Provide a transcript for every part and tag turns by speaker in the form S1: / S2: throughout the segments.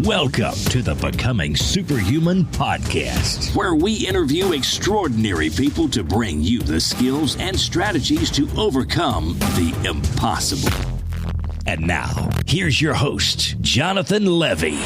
S1: Welcome to the Becoming Superhuman podcast, where we interview extraordinary people to bring you the skills and strategies to overcome the impossible. And now, here's your host, Jonathan Levy.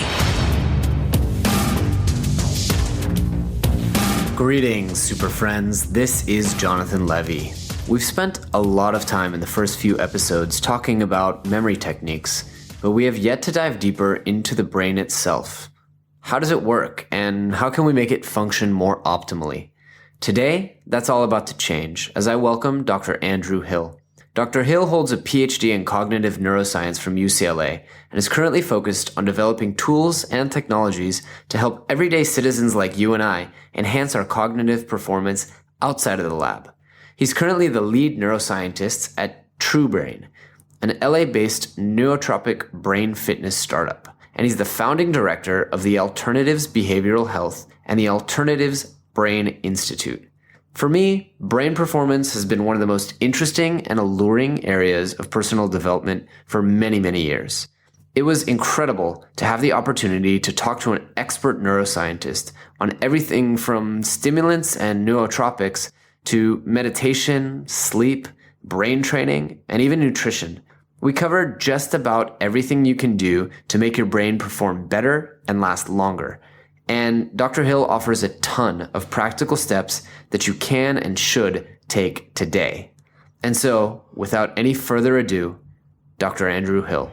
S2: Greetings, super friends. This is Jonathan Levy. We've spent a lot of time in the first few episodes talking about memory techniques, but we have yet to dive deeper into the brain itself. How does it work, and how can we make it function more optimally? Today, that's all about to change, as I welcome Dr. Andrew Hill. Dr. Hill holds a PhD in cognitive neuroscience from UCLA and is currently focused on developing tools and technologies to help everyday citizens like you and I enhance our cognitive performance outside of the lab. He's currently the lead neuroscientist at TrueBrain, an LA-based nootropic brain fitness startup, and he's the founding director of the Alternatives Behavioral Health and the Alternatives Brain Institute. For me, brain performance has been one of the most interesting and alluring areas of personal development for many, many years. It was incredible to have the opportunity to talk to an expert neuroscientist on everything from stimulants and nootropics to meditation, sleep, brain training, and even nutrition. We covered just about everything you can do to make your brain perform better and last longer. And Dr. Hill offers a ton of practical steps that you can and should take today. And so, without any further ado, Dr. Andrew Hill.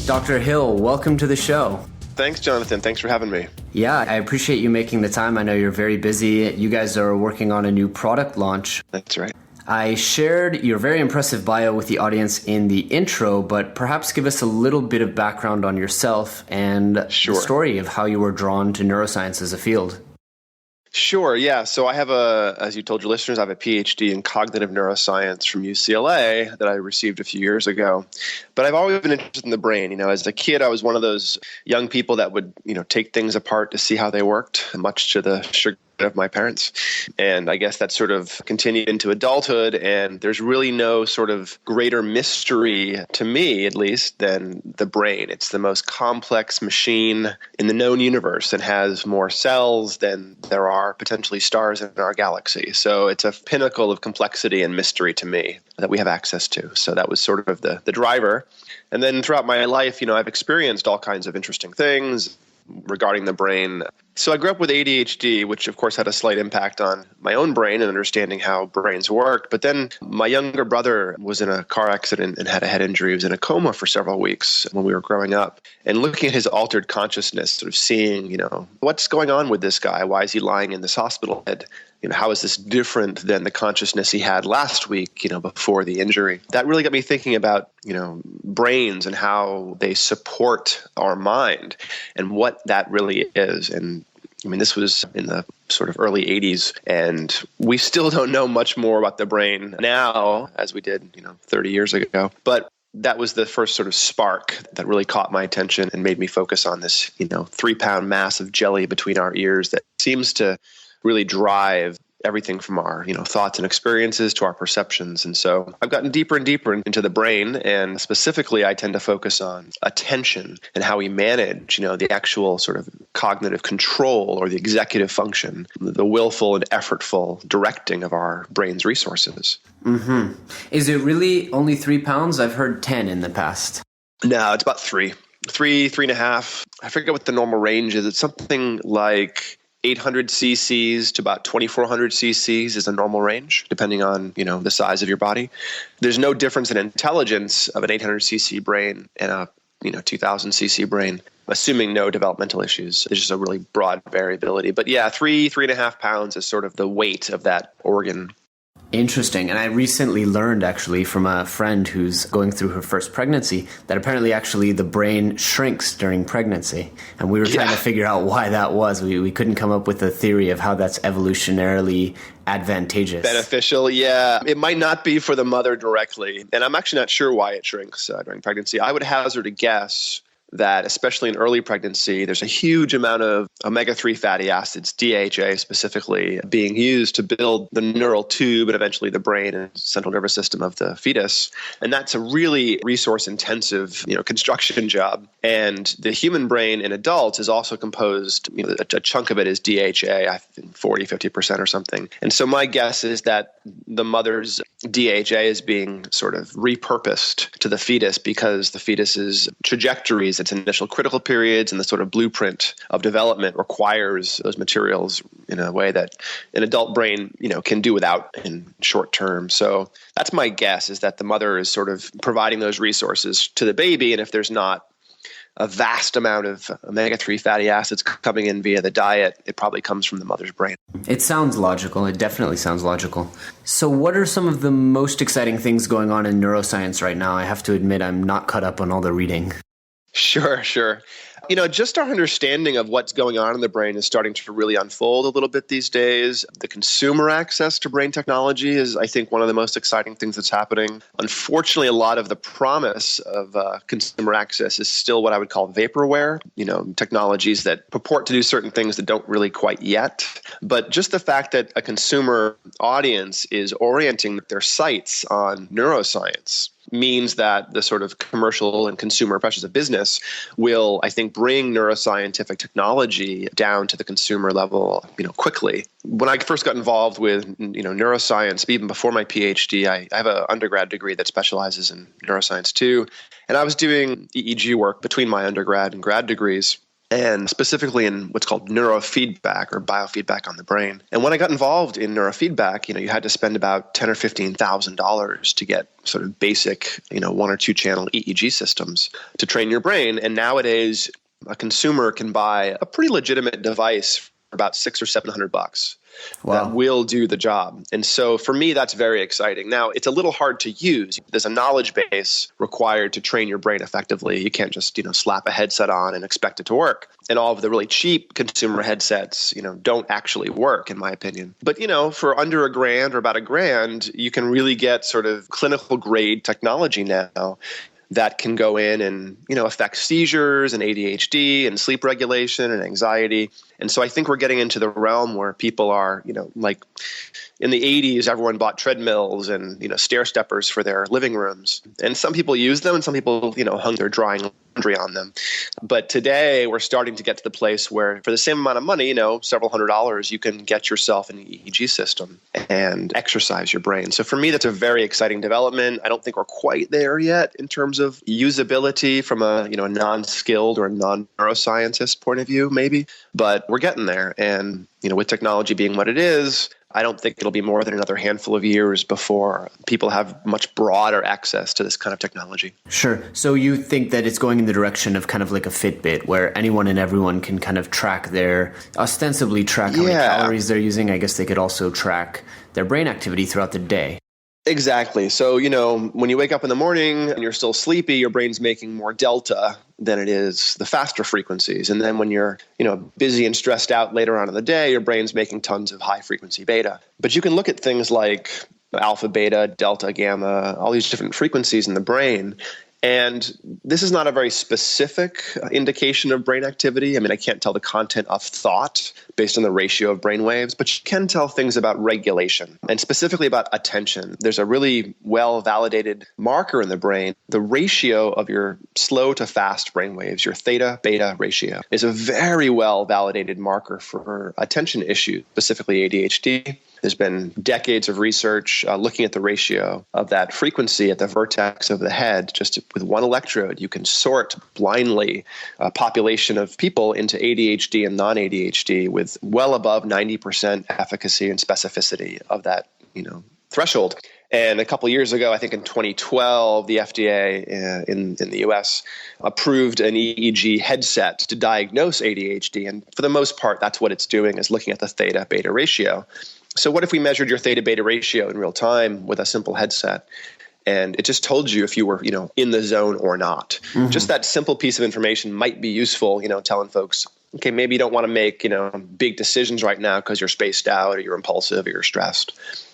S2: Dr. Hill, welcome to the show.
S3: Thanks, Jonathan. Thanks for having me.
S2: Yeah, I appreciate you making the time. I know you're very busy. You guys are working on a new product launch.
S3: That's right.
S2: I shared your very impressive bio with the audience in the intro, but perhaps give us a little bit of background on yourself and the story of how you were drawn to neuroscience as a field.
S3: Sure, yeah. So I have as you told your listeners, I have a PhD in cognitive neuroscience from UCLA that I received a few years ago. But I've always been interested in the brain. You know, as a kid, I was one of those young people that would, take things apart to see how they worked, much to the chagrin of my parents. And I guess that sort of continued into adulthood. And there's really no sort of greater mystery, to me at least, than the brain. It's the most complex machine in the known universe and has more cells than there are potentially stars in our galaxy. So it's a pinnacle of complexity and mystery to me that we have access to. So that was sort of the driver. And then throughout my life, I've experienced all kinds of interesting things regarding the brain. So I grew up with ADHD, which of course had a slight impact on my own brain and understanding how brains worked. But then my younger brother was in a car accident and had a head injury. He was in a coma for several weeks when we were growing up. And looking at his altered consciousness, sort of seeing, what's going on with this guy? Why is he lying in this hospital bed? How is this different than the consciousness he had last week, before the injury? That really got me thinking about, brains and how they support our mind and what that really is. And this was in the sort of early 80s, and we still don't know much more about the brain now as we did, 30 years ago. But that was the first sort of spark that really caught my attention and made me focus on this, 3-pound mass of jelly between our ears that seems to really drive everything from our, thoughts and experiences to our perceptions. And so I've gotten deeper and deeper into the brain, and specifically I tend to focus on attention and how we manage, the actual sort of cognitive control or the executive function, the willful and effortful directing of our brain's resources.
S2: Mm-hmm. Is it really only 3 pounds? I've heard 10 in the past.
S3: No, it's about 3.5. I forget what the normal range is. It's something like 800 cc's to about 2,400 cc's is a normal range, depending on, the size of your body. There's no difference in intelligence of an 800 cc brain and a, 2,000 cc brain, assuming no developmental issues. There's just a really broad variability. But yeah, 3.5 pounds is sort of the weight of that organ.
S2: Interesting. And I recently learned actually from a friend who's going through her first pregnancy that apparently actually the brain shrinks during pregnancy. And we were trying to figure out why that was. We couldn't come up with a theory of how that's evolutionarily advantageous.
S3: Beneficial, yeah. It might not be for the mother directly. And I'm actually not sure why it shrinks during pregnancy. I would hazard a guess that, especially in early pregnancy, there's a huge amount of omega-3 fatty acids, DHA specifically, being used to build the neural tube and eventually the brain and central nervous system of the fetus. And that's a really resource-intensive, construction job. And the human brain in adults is also composed, a chunk of it is DHA, I think 40, 50% or something. And so my guess is that the mother's DHA is being sort of repurposed to the fetus because the fetus's trajectories, its initial critical periods, and the sort of blueprint of development requires those materials in a way that an adult brain, can do without in short term. So that's my guess, is that the mother is sort of providing those resources to the baby. And if there's not a vast amount of omega-3 fatty acids coming in via the diet, it probably comes from the mother's brain.
S2: It sounds logical. It definitely sounds logical. So what are some of the most exciting things going on in neuroscience right now? I have to admit, I'm not caught up on all the reading.
S3: Sure. Just our understanding of what's going on in the brain is starting to really unfold a little bit these days. The consumer access to brain technology is, I think, one of the most exciting things that's happening. Unfortunately, a lot of the promise of consumer access is still what I would call vaporware, technologies that purport to do certain things that don't really quite yet. But just the fact that a consumer audience is orienting their sights on neuroscience means that the sort of commercial and consumer pressures of business will, I think, bring neuroscientific technology down to the consumer level, quickly. When I first got involved with, neuroscience, even before my PhD, I have an undergrad degree that specializes in neuroscience too. And I was doing EEG work between my undergrad and grad degrees, and specifically in what's called neurofeedback or biofeedback on the brain. And when I got involved in neurofeedback, you had to spend about $10,000 or $15,000 to get sort of basic, 1 or 2 channel EEG systems to train your brain. And nowadays, a consumer can buy a pretty legitimate device for about $600 or $700.
S2: Wow.
S3: That will do the job. And so for me, that's very exciting. Now, it's a little hard to use. There's a knowledge base required to train your brain effectively. You can't just, slap a headset on and expect it to work. And all of the really cheap consumer headsets, don't actually work, in my opinion. But, for under $1,000 or about $1,000, you can really get sort of clinical grade technology now that can go in and, affect seizures and ADHD and sleep regulation and anxiety. And so I think we're getting into the realm where people are, like in the 80s, everyone bought treadmills and, stair steppers for their living rooms. And some people use them and some people, hung their drying laundry on them. But today we're starting to get to the place where for the same amount of money, several $100s, you can get yourself an EEG system and exercise your brain. So for me, that's a very exciting development. I don't think we're quite there yet in terms of usability from a non-skilled or non-neuroscientist point of view, maybe. But we're getting there. And, with technology being what it is, I don't think it'll be more than another handful of years before people have much broader access to this kind of technology.
S2: Sure. So you think that it's going in the direction of kind of like a Fitbit where anyone and everyone can kind of ostensibly track how many calories they're using. I guess they could also track their brain activity throughout the day.
S3: Exactly. So, when you wake up in the morning and you're still sleepy, your brain's making more delta than it is the faster frequencies. And then when you're, busy and stressed out later on in the day, your brain's making tons of high frequency beta. But you can look at things like alpha, beta, delta, gamma, all these different frequencies in the brain. And this is not a very specific indication of brain activity. I mean, I can't tell the content of thought based on the ratio of brain waves, but you can tell things about regulation and specifically about attention. There's a really well-validated marker in the brain. The ratio of your slow to fast brain waves, your theta-beta ratio, is a very well-validated marker for attention issues, specifically ADHD. There's been decades of research looking at the ratio of that frequency at the vertex of the head. Just with one electrode, you can sort blindly a population of people into ADHD and non-ADHD with well above 90% efficacy and specificity of that, threshold. And a couple of years ago, I think in 2012, the FDA in the US approved an EEG headset to diagnose ADHD. And for the most part, that's what it's doing, is looking at the theta-beta ratio. So what if we measured your theta-beta ratio in real time with a simple headset, and it just told you if you were, in the zone or not? Mm-hmm. Just that simple piece of information might be useful, telling folks, okay, maybe you don't want to make, big decisions right now because you're spaced out or you're impulsive or you're stressed.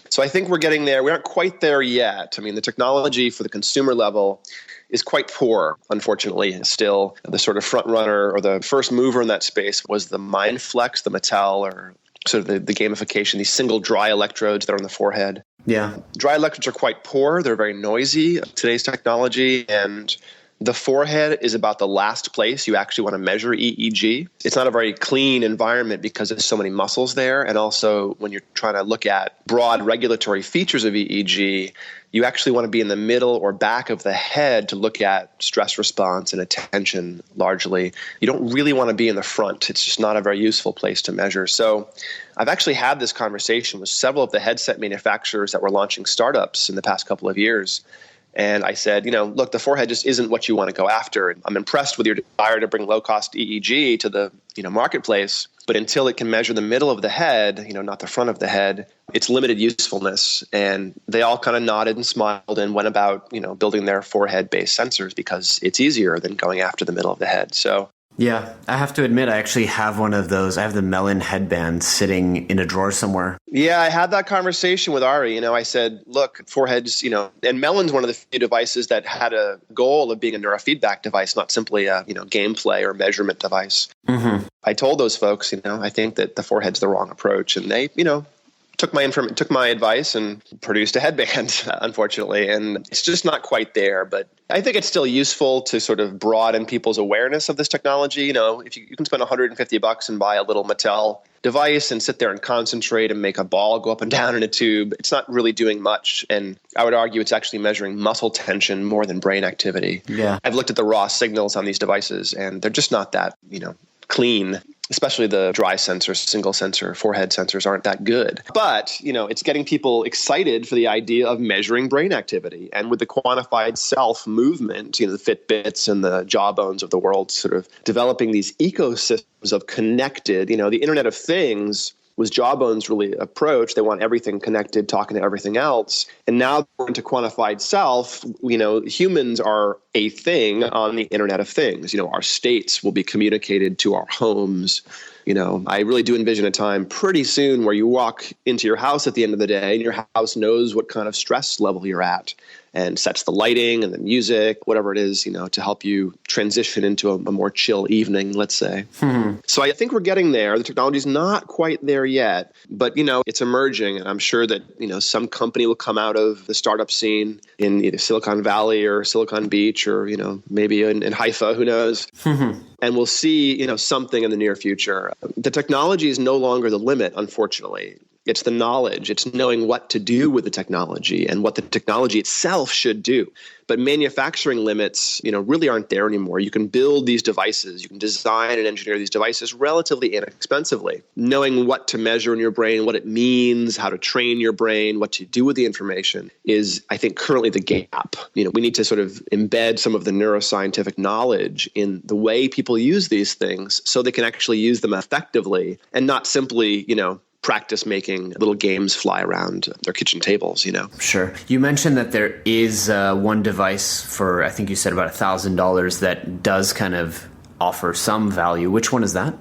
S3: So I think we're getting there. We aren't quite there yet. I mean, the technology for the consumer level is quite poor, unfortunately. Still, the sort of front runner or the first mover in that space was the MindFlex, the Mattel, or sort of the gamification, these single dry electrodes that are on the forehead.
S2: Yeah.
S3: Dry electrodes are quite poor. They're very noisy, today's technology. And the forehead is about the last place you actually want to measure EEG. It's not a very clean environment because there's so many muscles there. And also, when you're trying to look at broad regulatory features of EEG, you actually want to be in the middle or back of the head to look at stress response and attention largely. You don't really want to be in the front. It's just not a very useful place to measure. So I've actually had this conversation with several of the headset manufacturers that were launching startups in the past couple of years. And I said, look, the forehead just isn't what you want to go after. I'm impressed with your desire to bring low-cost EEG to the marketplace, but until it can measure the middle of the head, not the front of the head, it's limited usefulness. And they all kind of nodded and smiled and went about, building their forehead-based sensors because it's easier than going after the middle of the head. So
S2: yeah, I have to admit, I actually have one of those. I have the Melon headband sitting in a drawer somewhere.
S3: Yeah, I had that conversation with Ari. I said, look, foreheads, and Melon's one of the few devices that had a goal of being a neurofeedback device, not simply a, gameplay or measurement device.
S2: Mm-hmm.
S3: I told those folks, I think that the forehead's the wrong approach. And they, took my advice and produced a headband, unfortunately. And it's just not quite there. But I think it's still useful to sort of broaden people's awareness of this technology. If you can spend $150 and buy a little Mattel device and sit there and concentrate and make a ball go up and down in a tube, it's not really doing much. And I would argue it's actually measuring muscle tension more than brain activity.
S2: Yeah.
S3: I've looked at the raw signals on these devices and they're just not that, clean. Especially the dry sensors, single sensor, forehead sensors aren't that good. But, it's getting people excited for the idea of measuring brain activity. And with the quantified self movement, the Fitbits and the Jawbones of the world sort of developing these ecosystems of connected, the Internet of Things was Jawbones' really approach. They want everything connected, talking to everything else. And now we're into quantified self. Humans are a thing on the Internet of Things. Our states will be communicated to our homes. I really do envision a time pretty soon where you walk into your house at the end of the day and your house knows what kind of stress level you're at and sets the lighting and the music, whatever it is, to help you transition into a more chill evening, let's say.
S2: Mm-hmm.
S3: So I think we're getting there. The technology's not quite there yet, but, it's emerging. And I'm sure that, some company will come out of the startup scene in either Silicon Valley or Silicon Beach or, maybe in Haifa, who knows?
S2: Mm-hmm.
S3: And we'll see, something in the near future. The technology is no longer the limit, unfortunately. It's the knowledge. It's knowing what to do with the technology and what the technology itself should do. But manufacturing limits, really aren't there anymore. You can build these devices. You can design and engineer these devices relatively inexpensively. Knowing what to measure in your brain, what it means, how to train your brain, what to do with the information is, I think, currently the gap. We need to sort of embed some of the neuroscientific knowledge in the way people use these things so they can actually use them effectively and not simply, practice making little games fly around their kitchen tables,
S2: Sure. You mentioned that there is one device for, I think you said about $1,000 that does kind of offer some value. Which one is that?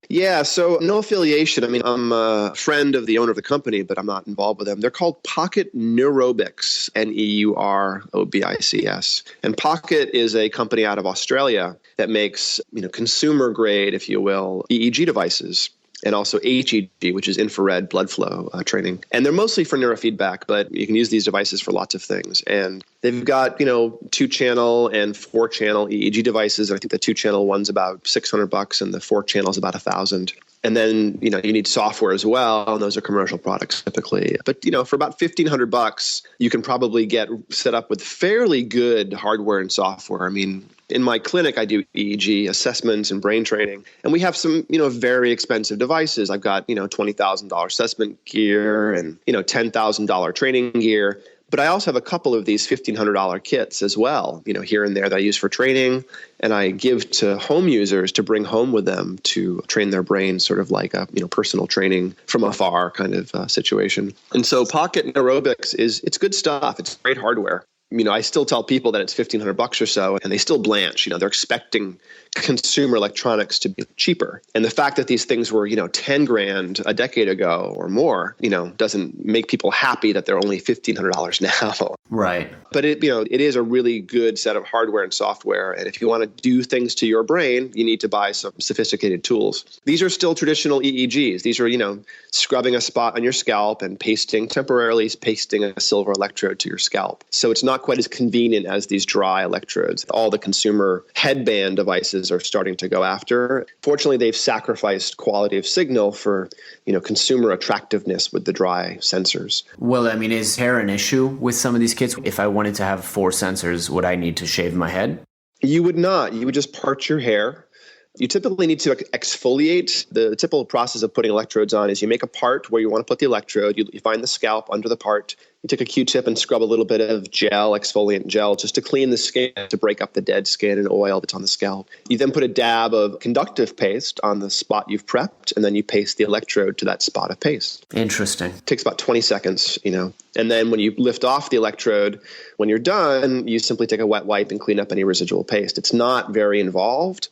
S3: Yeah, so no affiliation. I mean, I'm a friend of the owner of the company, but I'm not involved with them. They're called Pocket Neurobics, Neurobics. And Pocket is a company out of Australia that makes, consumer grade, if you will, EEG devices. And also HEG, which is infrared blood flow training. And they're mostly for neurofeedback, but you can use these devices for lots of things. And they've got, 2-channel and 4-channel EEG devices. And I think the 2-channel one's about $600 and the 4-channel is about $1,000. And then, you need software as well. And those are commercial products typically. But, for about $1,500, you can probably get set up with fairly good hardware and software. I mean, in my clinic, I do EEG assessments and brain training. And we have some, very expensive devices. I've got, $20,000 assessment gear and, $10,000 training gear. But I also have a couple of these $1,500 kits as well, here and there that I use for training. And I give to home users to bring home with them to train their brain, sort of like a, personal training from afar kind of situation. And so Pocket Neurobics it's good stuff. It's great hardware. I still tell people that it's $1,500 or so, and they still blanch. They're expecting consumer electronics to be cheaper. And the fact that these things were, 10 grand a decade ago or more, doesn't make people happy that they're only $1,500 now.
S2: Right.
S3: But it is a really good set of hardware and software. And if you want to do things to your brain, you need to buy some sophisticated tools. These are still traditional EEGs. These are, scrubbing a spot on your scalp and temporarily pasting a silver electrode to your scalp. So it's not quite as convenient as these dry electrodes. All the consumer headband devices are starting to go after. Fortunately, they've sacrificed quality of signal for, consumer attractiveness with the dry sensors.
S2: Well, is hair an issue with some of these kits? If I wanted to have 4 sensors, would I need to shave my head?
S3: You would not. You would just part your hair. You typically need to exfoliate. The typical process of putting electrodes on is you make a part where you want to put the electrode. You find the scalp under the part. You take a Q-tip and scrub a little bit of exfoliant gel, just to clean the skin, to break up the dead skin and oil that's on the scalp. You then put a dab of conductive paste on the spot you've prepped, and then you paste the electrode to that spot of paste.
S2: Interesting.
S3: It takes about 20 seconds, And then when you lift off the electrode, when you're done, you simply take a wet wipe and clean up any residual paste. It's not very involved.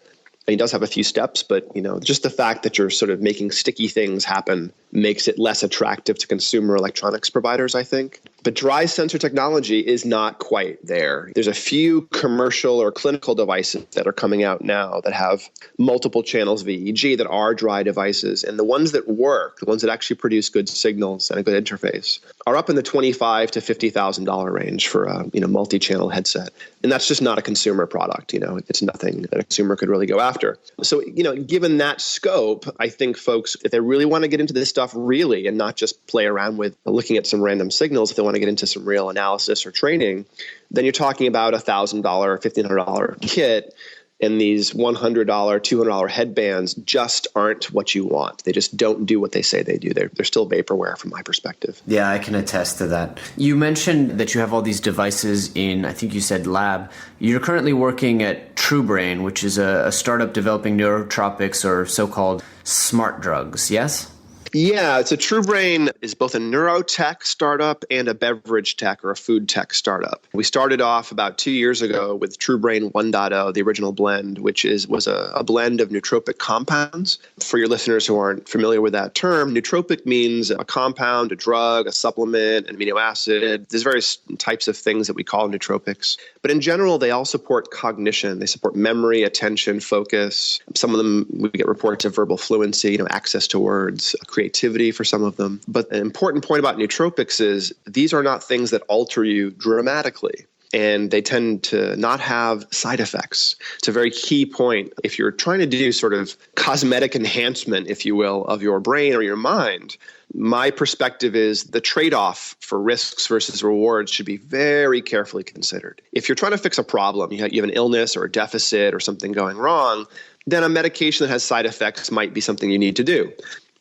S3: He does have a few steps, but just the fact that you're sort of making sticky things happen makes it less attractive to consumer electronics providers, I think. But dry sensor technology is not quite there. There's a few commercial or clinical devices that are coming out now that have multiple channels of EEG that are dry devices. And the ones that work, the ones that actually produce good signals and a good interface, are up in the $25,000 to $50,000 range for a multi-channel headset. And that's just not a consumer product. It's nothing that a consumer could really go after. So, given that scope, I think folks, if they really want to get into this stuff really and not just play around with looking at some random signals, if they want to get into some real analysis or training, then you're talking about $1,000, $1,500 kit. And these $100, $200 headbands just aren't what you want. They just don't do what they say they do. They're still vaporware from my perspective.
S2: Yeah, I can attest to that. You mentioned that you have all these devices in, I think you said lab. You're currently working at TrueBrain, which is a startup developing neurotropics or so-called smart drugs, yes?
S3: Yeah, it's TrueBrain is both a neurotech startup and a beverage tech or a food tech startup. We started off about 2 years ago with TrueBrain 1.0, the original blend, which was a blend of nootropic compounds. For your listeners who aren't familiar with that term, nootropic means a compound, a drug, a supplement, an amino acid. There's various types of things that we call nootropics. But in general, they all support cognition. They support memory, attention, focus. Some of them, we get reports of verbal fluency, access to words, creativity for some of them. But an important point about nootropics is these are not things that alter you dramatically. And they tend to not have side effects. It's a very key point. If you're trying to do sort of cosmetic enhancement, if you will, of your brain or your mind, my perspective is the trade-off for risks versus rewards should be very carefully considered. If you're trying to fix a problem, you have an illness or a deficit or something going wrong, then a medication that has side effects might be something you need to do.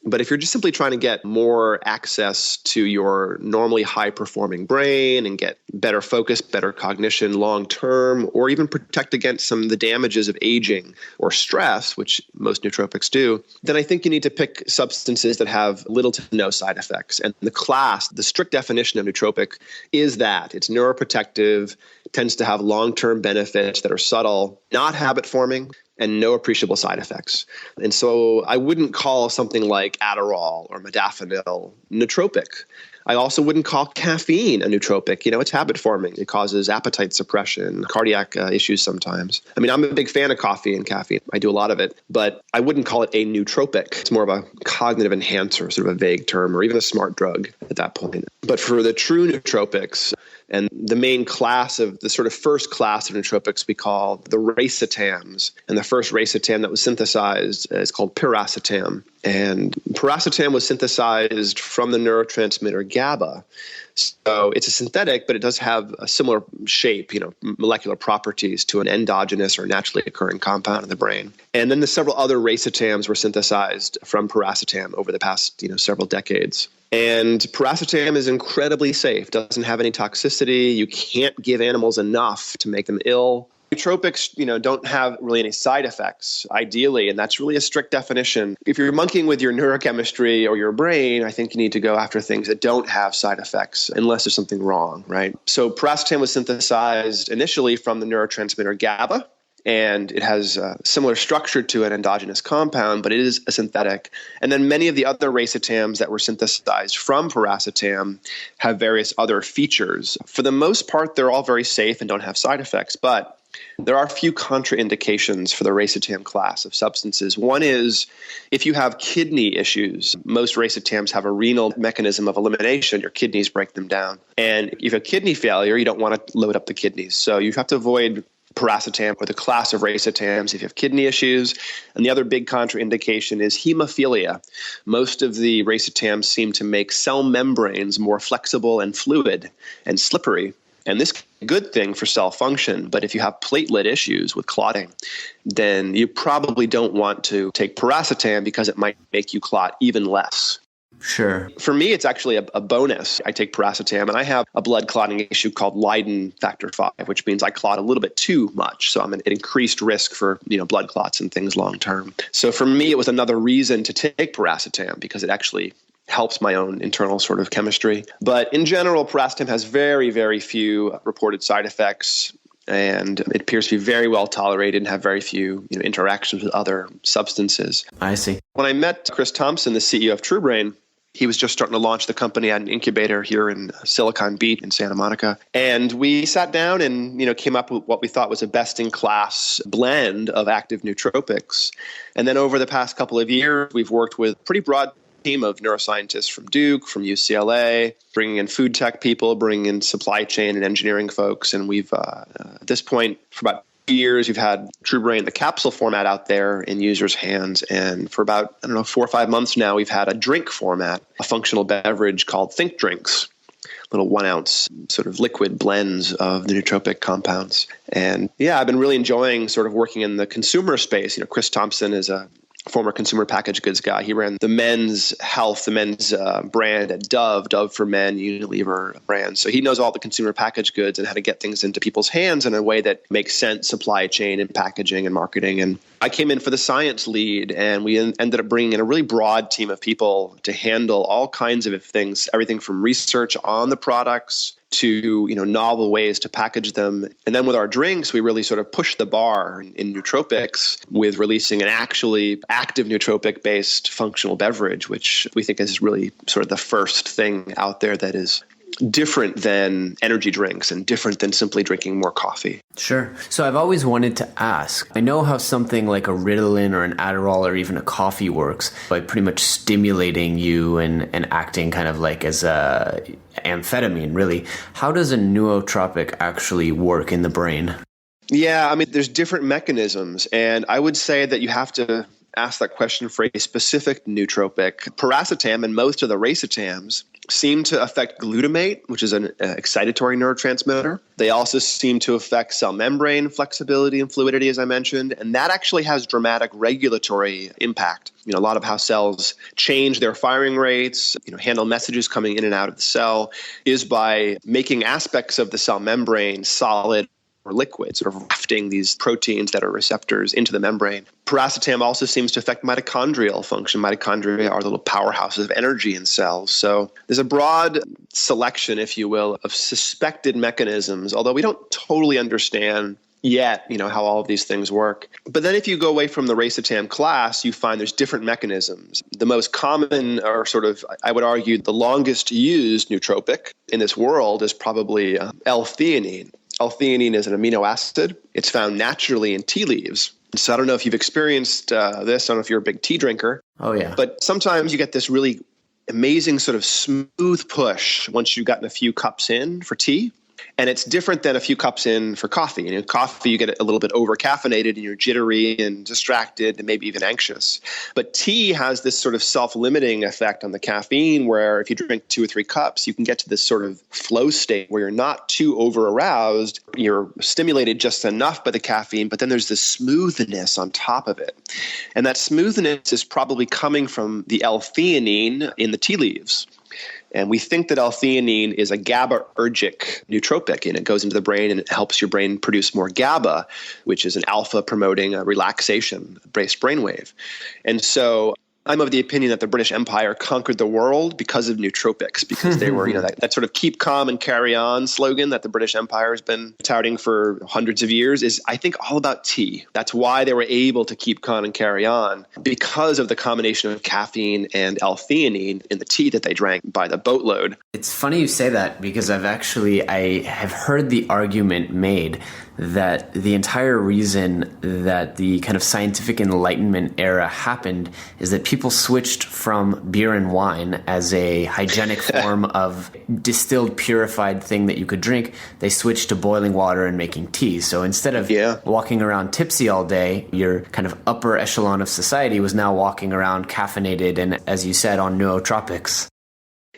S3: But if you're just simply trying to get more access to your normally high-performing brain and get better focus, better cognition long-term, or even protect against some of the damages of aging or stress, which most nootropics do, then I think you need to pick substances that have little to no side effects. And the strict definition of nootropic is that it's neuroprotective, tends to have long-term benefits that are subtle, not habit-forming, and no appreciable side effects. And so I wouldn't call something like Adderall or modafinil nootropic. I also wouldn't call caffeine a nootropic. It's habit forming. It causes appetite suppression, cardiac issues sometimes. I'm a big fan of coffee and caffeine. I do a lot of it, but I wouldn't call it a nootropic. It's more of a cognitive enhancer, sort of a vague term, or even a smart drug at that point. But for the true nootropics, and the main class of the sort of first class of nootropics we call the racetams. And the first racetam that was synthesized is called piracetam. And piracetam was synthesized from the neurotransmitter GABA. So it's a synthetic, but it does have a similar shape, molecular properties to an endogenous or naturally occurring compound in the brain. And then the several other racetams were synthesized from piracetam over the past, several decades. And piracetam is incredibly safe, doesn't have any toxicity. You can't give animals enough to make them ill. Nootropics, don't have really any side effects, ideally, and that's really a strict definition. If you're monkeying with your neurochemistry or your brain, I think you need to go after things that don't have side effects unless there's something wrong, right? So piracetam was synthesized initially from the neurotransmitter GABA, and it has a similar structure to an endogenous compound, but it is a synthetic. And then many of the other racetams that were synthesized from piracetam have various other features. For the most part, they're all very safe and don't have side effects, but there are a few contraindications for the racetam class of substances. One is if you have kidney issues. Most racetams have a renal mechanism of elimination. Your kidneys break them down. And if you have kidney failure, you don't want to load up the kidneys. So you have to avoid piracetam or the class of racetams if you have kidney issues. And the other big contraindication is hemophilia. Most of the racetams seem to make cell membranes more flexible and fluid and slippery. And this is a good thing for cell function, but if you have platelet issues with clotting, then you probably don't want to take piracetam because it might make you clot even less.
S2: Sure.
S3: For me, it's actually a bonus. I take piracetam, and I have a blood clotting issue called Leiden factor 5, which means I clot a little bit too much. So I'm at increased risk for blood clots and things long term. So for me, it was another reason to take piracetam because it actually helps my own internal sort of chemistry. But in general, piracetam has very, very few reported side effects, and it appears to be very well tolerated and have very few interactions with other substances.
S2: I see.
S3: When I met Chris Thompson, the CEO of TrueBrain, he was just starting to launch the company at an incubator here in Silicon Beach in Santa Monica. And we sat down and came up with what we thought was a best-in-class blend of active nootropics. And then over the past couple of years, we've worked with a pretty broad team of neuroscientists from Duke, from UCLA, bringing in food tech people, bringing in supply chain and engineering folks. And we've, at this point, for about years, we've had TrueBrain, the capsule format, out there in users' hands. And for about, 4 or 5 months now, we've had a drink format, a functional beverage called Think Drinks, little 1 ounce sort of liquid blends of the nootropic compounds. And I've been really enjoying sort of working in the consumer space. Chris Thompson is a former consumer packaged goods guy. He ran the men's health, the men's brand at Dove for Men, Unilever brand. So he knows all the consumer packaged goods and how to get things into people's hands in a way that makes sense, supply chain and packaging and marketing. And I came in for the science lead, and we ended up bringing in a really broad team of people to handle all kinds of things, everything from research on the products to novel ways to package them. And then with our drinks, we really sort of pushed the bar in nootropics with releasing an actually active nootropic-based functional beverage, which we think is really sort of the first thing out there that is different than energy drinks and different than simply drinking more coffee.
S2: Sure. So I've always wanted to ask, I know how something like a Ritalin or an Adderall or even a coffee works by pretty much stimulating you and acting kind of like as a amphetamine, really. How does a nootropic actually work in the brain?
S3: Yeah, there's different mechanisms, and I would say that you have to ask that question for a specific nootropic. Piracetam and most of the racetams seem to affect glutamate, which is an excitatory neurotransmitter. They also seem to affect cell membrane flexibility and fluidity, as I mentioned, and that actually has dramatic regulatory impact. A lot of how cells change their firing rates, handle messages coming in and out of the cell, is by making aspects of the cell membrane solid or liquid, sort of rafting these proteins that are receptors into the membrane. Piracetam also seems to affect mitochondrial function. Mitochondria are the little powerhouses of energy in cells. So there's a broad selection, if you will, of suspected mechanisms, although we don't totally understand yet, how all of these things work. But then if you go away from the racetam class, you find there's different mechanisms. The most common, or sort of, I would argue, the longest used nootropic in this world is probably L-theanine. L-theanine is an amino acid. It's found naturally in tea leaves. So I don't know if you've experienced this. I don't know if you're a big tea drinker.
S2: Oh, yeah.
S3: But sometimes you get this really amazing sort of smooth push once you've gotten a few cups in for tea. And it's different than a few cups in for coffee. In coffee, you get a little bit over-caffeinated and you're jittery and distracted and maybe even anxious. But tea has this sort of self-limiting effect on the caffeine where if you drink 2 or 3 cups, you can get to this sort of flow state where you're not too over-aroused. You're stimulated just enough by the caffeine, but then there's this smoothness on top of it. And that smoothness is probably coming from the L-theanine in the tea leaves. And we think that L-theanine is a GABAergic nootropic, and it goes into the brain and it helps your brain produce more GABA, which is an alpha promoting a relaxation-based brainwave. And so I'm of the opinion that the British Empire conquered the world because of nootropics, because they were, that sort of keep calm and carry on slogan that the British Empire has been touting for hundreds of years is, I think, all about tea. That's why they were able to keep calm and carry on, because of the combination of caffeine and L-theanine in the tea that they drank by the boatload.
S2: It's funny you say that, because I have heard the argument made that the entire reason that the kind of scientific Enlightenment era happened is that people switched from beer and wine as a hygienic form of distilled, purified thing that you could drink. They switched to boiling water and making tea. So instead of walking around tipsy all day, your kind of upper echelon of society was now walking around caffeinated and, as you said, on nootropics.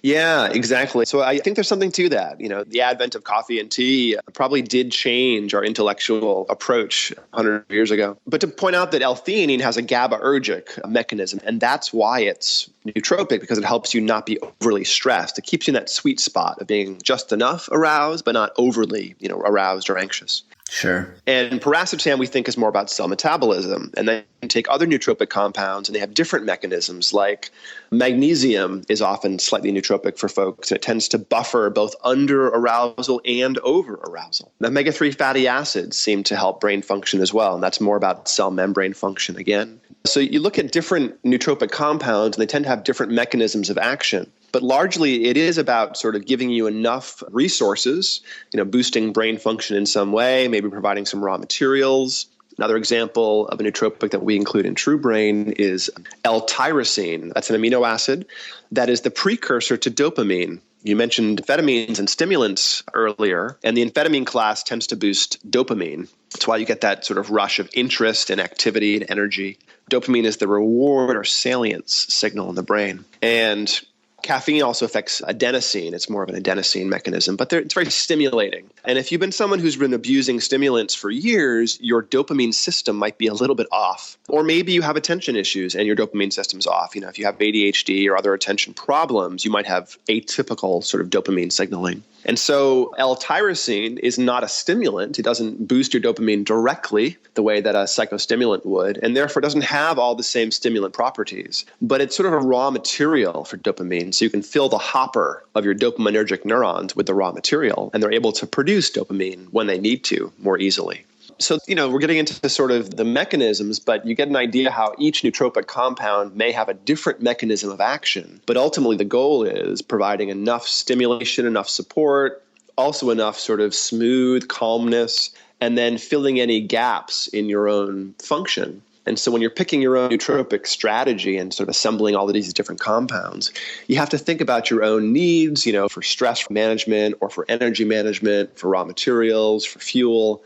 S3: Yeah, exactly. So I think there's something to that. The advent of coffee and tea probably did change our intellectual approach 100 years ago. But to point out that L-theanine has a GABAergic mechanism, and that's why it's nootropic, because it helps you not be overly stressed. It keeps you in that sweet spot of being just enough aroused, but not overly, aroused or anxious.
S2: Sure.
S3: And piracetam, we think, is more about cell metabolism. And then you take other nootropic compounds, and they have different mechanisms. Like magnesium is often slightly nootropic for folks. It tends to buffer both under arousal and over arousal. The omega-3 fatty acids seem to help brain function as well, and that's more about cell membrane function again. So you look at different nootropic compounds, and they tend to have different mechanisms of action. But largely, it is about sort of giving you enough resources, boosting brain function in some way, maybe providing some raw materials. Another example of a nootropic that we include in True Brain is L-Tyrosine. That's an amino acid that is the precursor to dopamine. You mentioned amphetamines and stimulants earlier, and the amphetamine class tends to boost dopamine. That's why you get that sort of rush of interest and activity and energy. Dopamine is the reward or salience signal in the brain. And caffeine also affects adenosine. It's more of an adenosine mechanism, but it's very stimulating. And if you've been someone who's been abusing stimulants for years, your dopamine system might be a little bit off. Or maybe you have attention issues and your dopamine system's off. If you have ADHD or other attention problems, you might have atypical sort of dopamine signaling. And so L-tyrosine is not a stimulant. It doesn't boost your dopamine directly the way that a psychostimulant would, and therefore doesn't have all the same stimulant properties. But it's sort of a raw material for dopamine, so you can fill the hopper of your dopaminergic neurons with the raw material, and they're able to produce dopamine when they need to more easily. So, we're getting into sort of the mechanisms, but you get an idea how each nootropic compound may have a different mechanism of action. But ultimately, the goal is providing enough stimulation, enough support, also enough sort of smooth calmness, and then filling any gaps in your own function. And so when you're picking your own nootropic strategy and sort of assembling all of these different compounds, you have to think about your own needs, for stress management or for energy management, for raw materials, for fuel.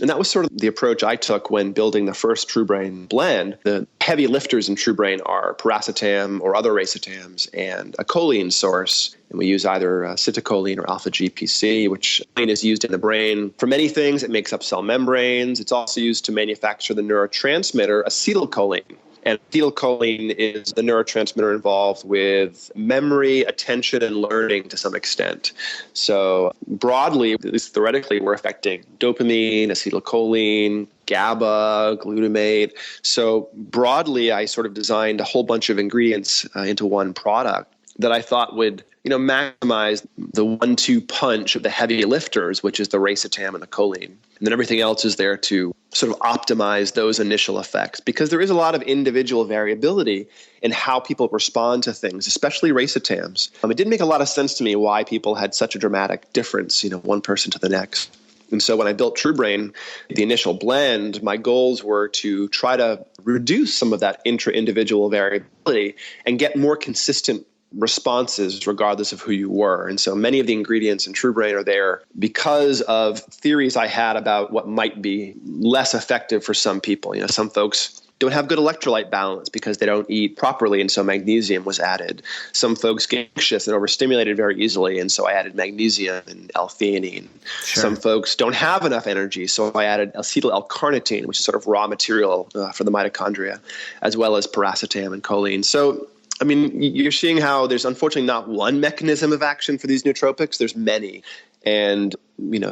S3: And that was sort of the approach I took when building the first True Brain blend. The heavy lifters in True Brain are piracetam or other racetams and a choline source. And we use either acetylcholine or alpha-GPC, which is used in the brain for many things. It makes up cell membranes. It's also used to manufacture the neurotransmitter acetylcholine. And acetylcholine is the neurotransmitter involved with memory, attention, and learning to some extent. So broadly, at least theoretically, we're affecting dopamine, acetylcholine, GABA, glutamate. So broadly, I sort of designed a whole bunch of ingredients into one product that I thought would maximize the 1-2 punch of the heavy lifters, which is the racetam and the choline. And then everything else is there to sort of optimize those initial effects, because there is a lot of individual variability in how people respond to things, especially racetams. It didn't make a lot of sense to me why people had such a dramatic difference, one person to the next. And so when I built True Brain, the initial blend, my goals were to try to reduce some of that intra-individual variability and get more consistent responses regardless of who you were. And so many of the ingredients in True Brain are there because of theories I had about what might be less effective for some people. Some folks don't have good electrolyte balance because they don't eat properly, and so magnesium was added. Some folks get anxious and overstimulated very easily, and so I added magnesium and L-theanine. Sure. Some folks don't have enough energy, so I added acetyl L-carnitine, which is sort of raw material for the mitochondria, as well as piracetam and choline. So I mean, you're seeing how there's unfortunately not one mechanism of action for these nootropics. There's many. And,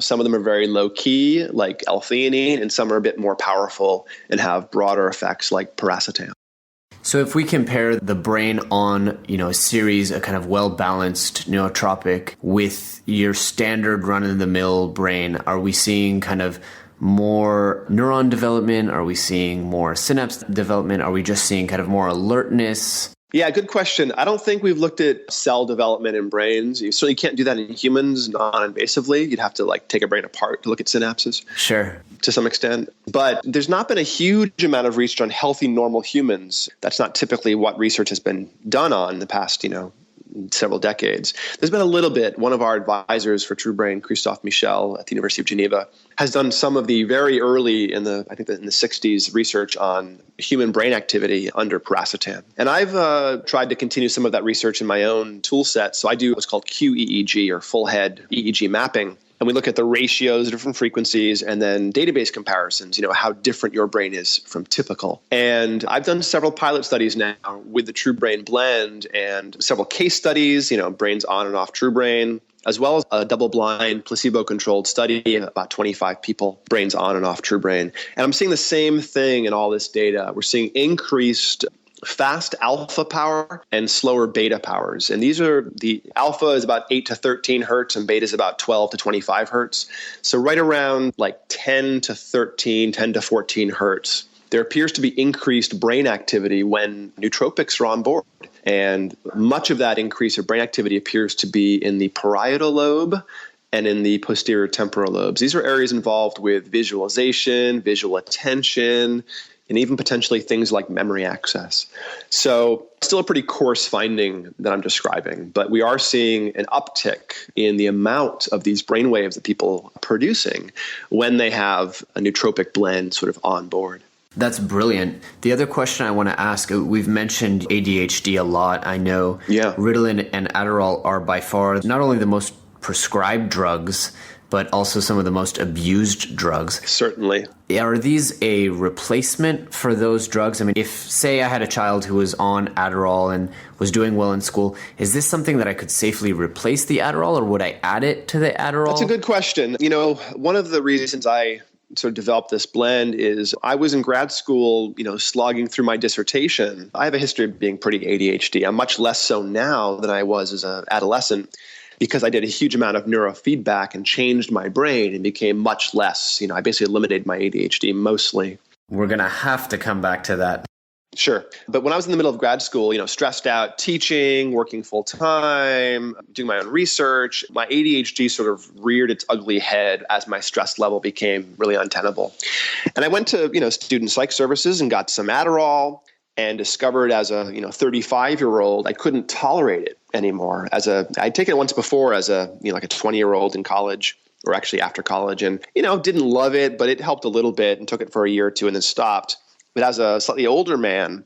S3: some of them are very low key, like L-theanine, and some are a bit more powerful and have broader effects like paracetam.
S2: So if we compare the brain on, a series, a kind of well-balanced nootropic with your standard run-of-the-mill brain, are we seeing kind of more neuron development? Are we seeing more synapse development? Are we just seeing kind of more alertness?
S3: Yeah, good question. I don't think we've looked at cell development in brains. You certainly can't do that in humans non-invasively. You'd have to take a brain apart to look at synapses.
S2: Sure.
S3: To some extent. But there's not been a huge amount of research on healthy, normal humans. That's not typically what research has been done on in the past, several decades. There's been a little bit. One of our advisors for True Brain, Christophe Michel at the University of Geneva, has done some of the very early in the 60s research on human brain activity under paracetam. And I've tried to continue some of that research in my own tool set. So I do what's called QEEG, or full head EEG mapping. And we look at the ratios, different frequencies, and then database comparisons, how different your brain is from typical. And I've done several pilot studies now with the True Brain blend and several case studies, brains on and off True Brain, as well as a double-blind, placebo-controlled study of about 25 people, brains on and off True Brain. And I'm seeing the same thing in all this data. We're seeing increased fast alpha power and slower beta powers. And the alpha is about 8 to 13 hertz and beta is about 12 to 25 hertz. So right around 10 to 13, 10 to 14 hertz, there appears to be increased brain activity when nootropics are on board. And much of that increase of brain activity appears to be in the parietal lobe and in the posterior temporal lobes. These are areas involved with visualization, visual attention, and even potentially things like memory access. So still a pretty coarse finding that I'm describing, but we are seeing an uptick in the amount of these brainwaves that people are producing when they have a nootropic blend sort of on board.
S2: That's brilliant. The other question I want to ask, we've mentioned ADHD a lot. I know Ritalin and Adderall are by far not only the most prescribed drugs, but also some of the most abused drugs.
S3: Certainly.
S2: Are these a replacement for those drugs? I mean, if, say, I had a child who was on Adderall and was doing well in school, is this something that I could safely replace the Adderall, or would I add it to the Adderall?
S3: That's a good question. One of the reasons I sort of developed this blend is I was in grad school, slogging through my dissertation. I have a history of being pretty ADHD. I'm much less so now than I was as an adolescent, because I did a huge amount of neurofeedback and changed my brain and became much less. I basically eliminated my ADHD mostly.
S2: We're going to have to come back to that.
S3: Sure. But when I was in the middle of grad school, stressed out, teaching, working full time, doing my own research, my ADHD sort of reared its ugly head as my stress level became really untenable. And I went to, student psych services and got some Adderall, and discovered as a 35-year-old I couldn't tolerate it anymore. I'd taken it once before as a 20-year-old in college, or actually after college, and didn't love it, but it helped a little bit, and took it for a year or two and then stopped. But as a slightly older man,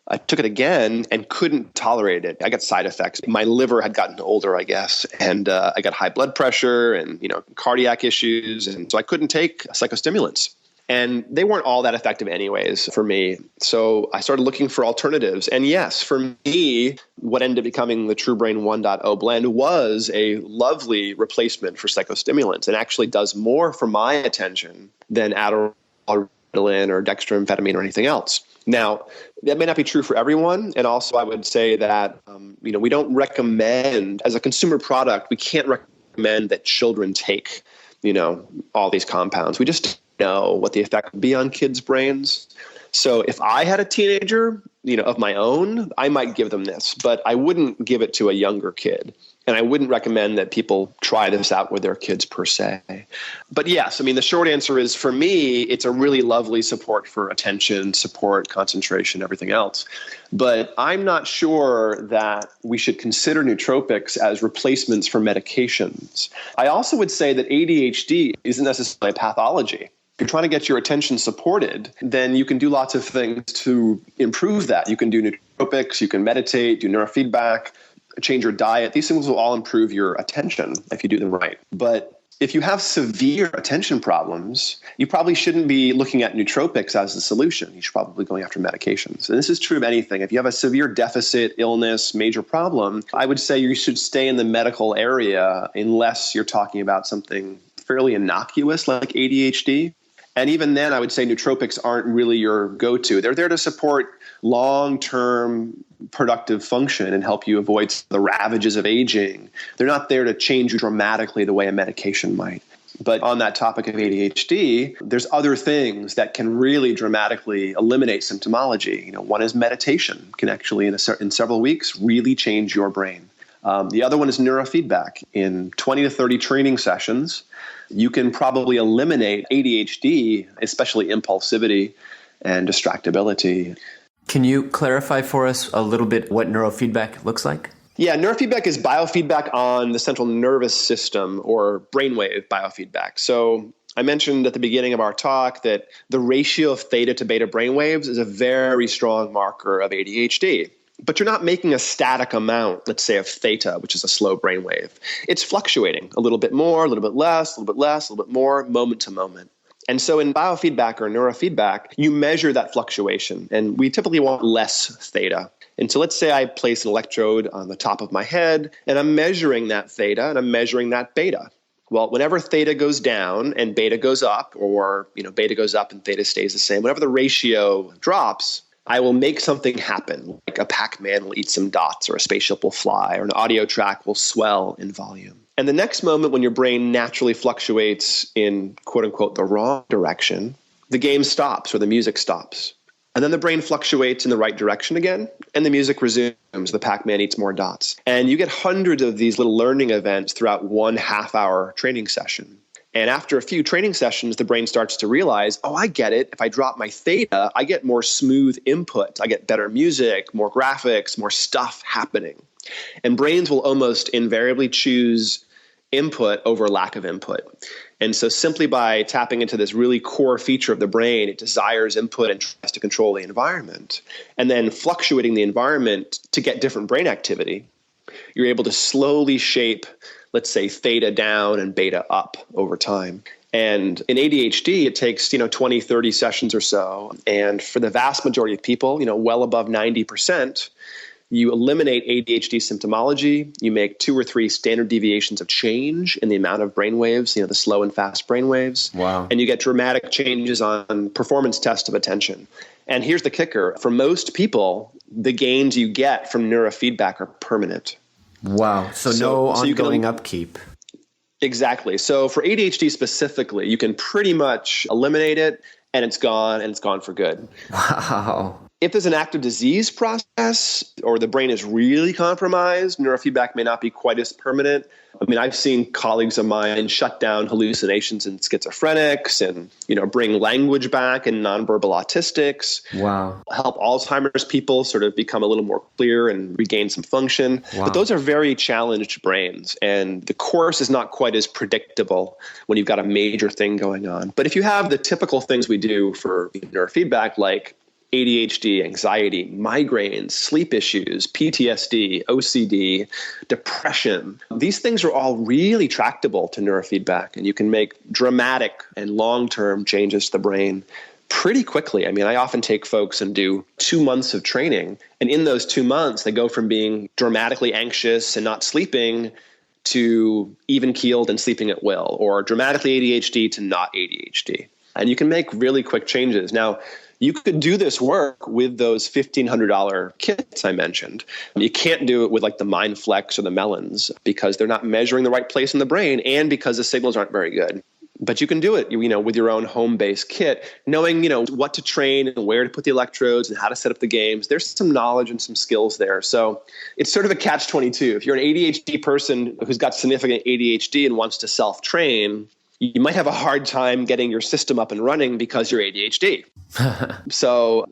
S3: I took it again and couldn't tolerate it. I got side effects. My liver had gotten older, I guess, and I got high blood pressure and cardiac issues, and so I couldn't take psychostimulants. And they weren't all that effective anyways for me. So I started looking for alternatives. And yes, for me, what ended up becoming the True Brain 1.0 blend was a lovely replacement for psychostimulants, and actually does more for my attention than Adderall, Ritalin, or dextroamphetamine or anything else. Now, that may not be true for everyone. And also I would say that, we don't recommend, as a consumer product, we can't recommend that children take, all these compounds. We just know what the effect would be on kids' brains. So if I had a teenager, of my own, I might give them this, but I wouldn't give it to a younger kid. And I wouldn't recommend that people try this out with their kids per se. But yes, the short answer is, for me, it's a really lovely support for attention, support, concentration, everything else. But I'm not sure that we should consider nootropics as replacements for medications. I also would say that ADHD isn't necessarily a pathology. If you're trying to get your attention supported, then you can do lots of things to improve that. You can do nootropics, you can meditate, do neurofeedback, change your diet. These things will all improve your attention if you do them right. But if you have severe attention problems, you probably shouldn't be looking at nootropics as the solution. You should probably be going after medications. And this is true of anything. If you have a severe deficit, illness, major problem, I would say you should stay in the medical area unless you're talking about something fairly innocuous like ADHD. And even then, I would say nootropics aren't really your go-to. They're there to support long-term productive function and help you avoid the ravages of aging. They're not there to change you dramatically the way a medication might. But on that topic of ADHD, there's other things that can really dramatically eliminate symptomology. One is meditation, can actually in several weeks really change your brain. The other one is neurofeedback. In 20 to 30 training sessions, you can probably eliminate ADHD, especially impulsivity and distractibility.
S2: Can you clarify for us a little bit what neurofeedback looks like?
S3: Yeah, neurofeedback is biofeedback on the central nervous system, or brainwave biofeedback. So I mentioned at the beginning of our talk that the ratio of theta to beta brainwaves is a very strong marker of ADHD. But you're not making a static amount, let's say, of theta, which is a slow brainwave. It's fluctuating a little bit more, a little bit less, a little bit less, a little bit more, moment to moment. And so in biofeedback or neurofeedback, you measure that fluctuation, and we typically want less theta. And so let's say I place an electrode on the top of my head, and I'm measuring that theta, and I'm measuring that beta. Well, whenever theta goes down and beta goes up, or beta goes up and theta stays the same, whenever the ratio drops, I will make something happen, like a Pac-Man will eat some dots, or a spaceship will fly, or an audio track will swell in volume. And the next moment when your brain naturally fluctuates in, quote unquote, the wrong direction, the game stops or the music stops. And then the brain fluctuates in the right direction again, and the music resumes. The Pac-Man eats more dots. And you get hundreds of these little learning events throughout 1.5 hour training session. And after a few training sessions, the brain starts to realize, oh, I get it. If I drop my theta, I get more smooth input. I get better music, more graphics, more stuff happening. And brains will almost invariably choose input over lack of input. And so simply by tapping into this really core feature of the brain, it desires input and tries to control the environment. And then fluctuating the environment to get different brain activity, you're able to slowly shape, let's say, theta down and beta up over time. And in ADHD, it takes 20, 30 sessions or so. And for the vast majority of people, well above 90%, you eliminate ADHD symptomology. You make 2 or 3 standard deviations of change in the amount of brainwaves, the slow and fast brainwaves.
S2: Wow.
S3: And you get dramatic changes on performance test of attention. And here's the kicker. For most people, the gains you get from neurofeedback are permanent.
S2: Wow. So no ongoing upkeep.
S3: Exactly. So for ADHD specifically, you can pretty much eliminate it and it's gone for good.
S2: Wow.
S3: If there's an active disease process or the brain is really compromised, neurofeedback may not be quite as permanent. I mean, I've seen colleagues of mine shut down hallucinations in schizophrenics and, bring language back in nonverbal autistics.
S2: Wow.
S3: Help Alzheimer's people sort of become a little more clear and regain some function.
S2: Wow.
S3: But those are very challenged brains, and the course is not quite as predictable when you've got a major thing going on. But if you have the typical things we do for neurofeedback, like ADHD, anxiety, migraines, sleep issues, PTSD, OCD, depression. These things are all really tractable to neurofeedback, and you can make dramatic and long-term changes to the brain pretty quickly. I mean, I often take folks and do 2 months of training, and in those 2 months, they go from being dramatically anxious and not sleeping to even-keeled and sleeping at will, or dramatically ADHD to not ADHD. And you can make really quick changes. Now, you could do this work with those $1,500 kits I mentioned. You can't do it with like the MindFlex or the Melons because they're not measuring the right place in the brain and because the signals aren't very good. But you can do it, with your own home-based kit, knowing, what to train and where to put the electrodes and how to set up the games. There's some knowledge and some skills there. So it's sort of a catch-22. If you're an ADHD person who's got significant ADHD and wants to self-train, you might have a hard time getting your system up and running because you're ADHD. So,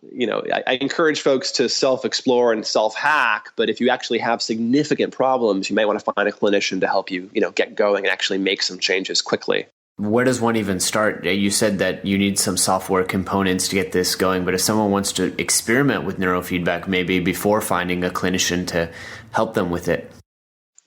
S3: I encourage folks to self-explore and self-hack, but if you actually have significant problems, you may want to find a clinician to help you, get going and actually make some changes quickly.
S2: Where does one even start? You said that you need some software components to get this going, but if someone wants to experiment with neurofeedback, maybe before finding a clinician to help them with it.